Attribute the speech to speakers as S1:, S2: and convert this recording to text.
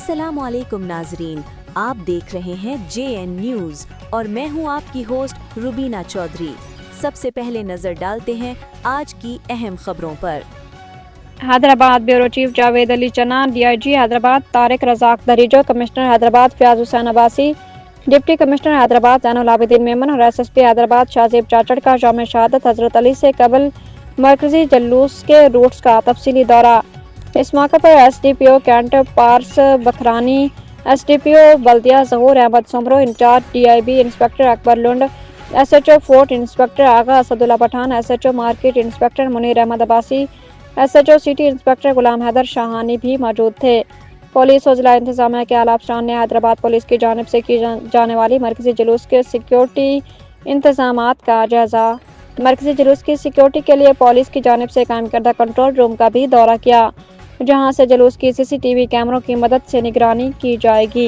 S1: अस्सलाम वालेकुम नाजरीन, आप देख रहे हैं JN न्यूज़ और मैं हूं आपकी होस्ट रुबीना चौधरी। सबसे पहले नजर डालते हैं आज की अहम खबरों पर।
S2: Hyderabad bureau chief Javed Ali Channa, DIG Hyderabad Tariq Razzaq Dareejo, commissioner Hyderabad Fayyaz Hussain Abbasi, deputy commissioner Hyderabad Zainul Abidin Memon और SSP हैदराबाद शाहज़ेब चाचड़ का यौम शहादत हज़रत अली से कबल मरकजी जुलूस के रूट्स का तफसीली दौरा। इस मौके पर SDPO cantt Paras Bakhrani, SDPO Baldia Zahoor Ahmed Soomro, in charge DIB inspector Akbar Lund, SHO fort inspector Agha Asadullah Pathan, SHO market inspector Munir Ahmed Abbasi, SHO city inspector Ghulam Haider Shahani भी मौजूद थे। पुलिस और जिला इंतजामिया के आला अफसरान ने हैदराबाद पुलिस की जानिब से की जाने वाली मरकजी जुलूस के सिक्योरिटी इंतजामात का जायजा। मरकजी जुलूस की सिक्योरिटी के लिए पुलिस की जानिब से कायम करदा कंट्रोल रूम का भी दौरा किया, जहां से जुलूस की CCTV कैमरों की मदद से निगरानी की जाएगी।